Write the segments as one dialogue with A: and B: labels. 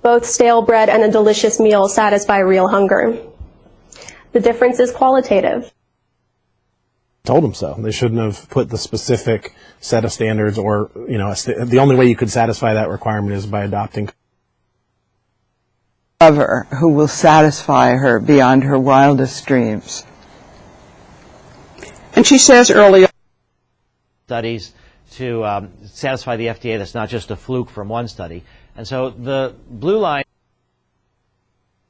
A: Both stale bread and a delicious meal satisfy real hunger. The difference is qualitative.
B: Told them so. They shouldn't have put the specific set of standards, or, you know, the only way you could satisfy that requirement is by adopting.
C: Lover who will satisfy her beyond her wildest dreams. And she says earlier,
D: studies to satisfy the FDA. That's not just a fluke from one study. And so the blue line,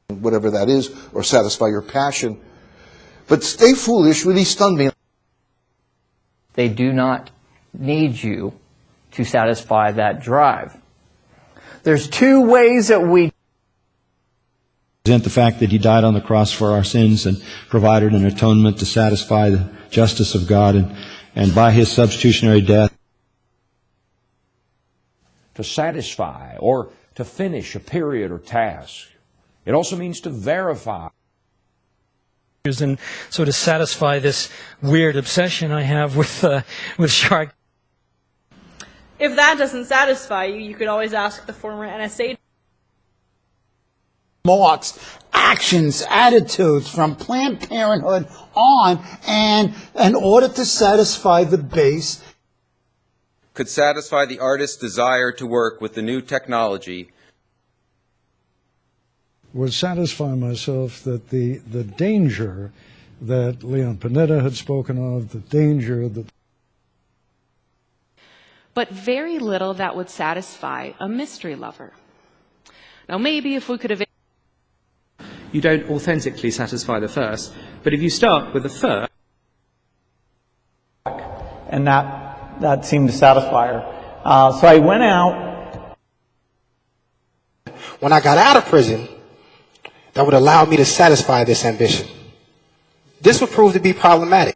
E: whatever that is, or satisfy your passion. But Stay Foolish really stunned me.
F: They do not need you to satisfy that drive. There's two ways that we
G: present the fact that he died on the cross for our sins and provided an atonement to satisfy the justice of God, and by his substitutionary death,
H: to satisfy or to finish a period or task. It also means to verify.
I: And so to satisfy this weird obsession I have with shark.
J: If that doesn't satisfy you, you could always ask the former NSA.
K: Marks, actions, attitudes from Planned Parenthood on, and in order to satisfy the base,
L: could satisfy the artist's desire to work with the new technology.
M: Would satisfy myself that the danger that Leon Panetta had spoken of, the danger that...
N: But very little that would satisfy a mystery lover. Now maybe if we could have...
O: You don't authentically satisfy the first, but if you start with the first...
P: And that seemed to satisfy her. So I went out.
Q: When I got out of prison, that would allow me to satisfy this ambition. This would prove to be problematic.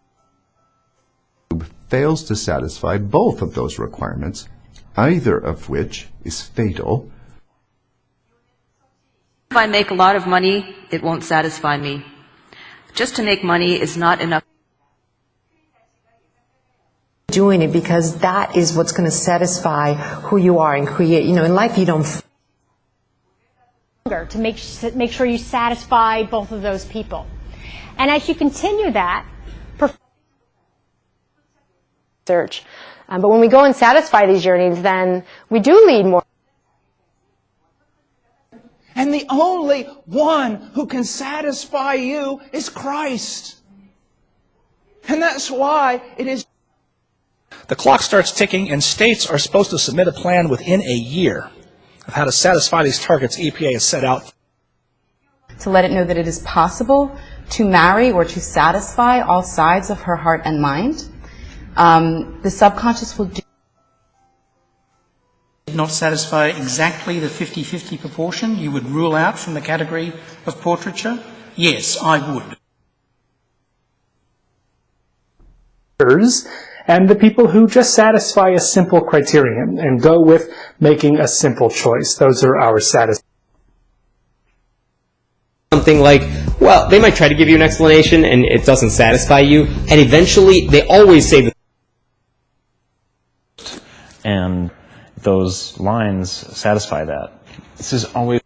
R: Fails to satisfy both of those requirements, either of which is fatal.
S: If I make a lot of money, it won't satisfy me. Just to make money is not enough.
T: Doing it because that is what's going to satisfy who you are and create. You know, in life you don't...
A: To make sure you satisfy both of those people. And as you continue that, search. But when we go and satisfy these yearnings, then we do lead more.
K: and the only one who can satisfy you is Christ. And that's why it is.
F: The clock starts ticking, and states are supposed to submit a plan within a year of how to satisfy these targets EPA has set out.
D: To let it know that it is possible to marry or to satisfy all sides of her heart and mind. The subconscious will do.
B: Not satisfy exactly the 50-50 proportion you would rule out from the category of portraiture? Yes, I would.
P: And the people who just satisfy a simple criterion and go with making a simple choice. Those are our satisfiers.
S: Something like, well, they might try to give you an explanation and it doesn't satisfy you, and eventually they always say that.
G: And those lines satisfy that.
L: This is always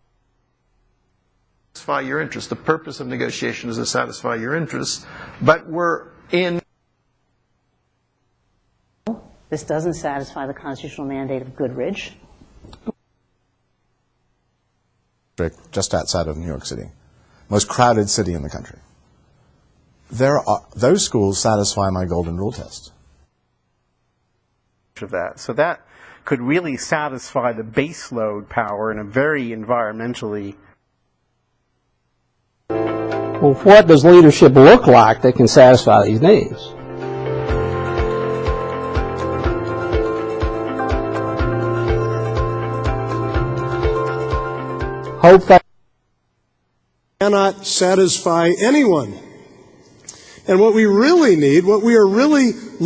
L: satisfy your interests. The purpose of negotiation is to satisfy your interests, but we're in.
M: This doesn't satisfy the constitutional mandate of Goodridge.
C: Just outside of New York City, most crowded city in the country. Those schools satisfy my golden rule test.
I: Of that, so that could really satisfy the base load power in a very environmentally.
A: Well, what does leadership look like that can satisfy these needs? Hope that
E: cannot satisfy anyone. And what we really need, what we are really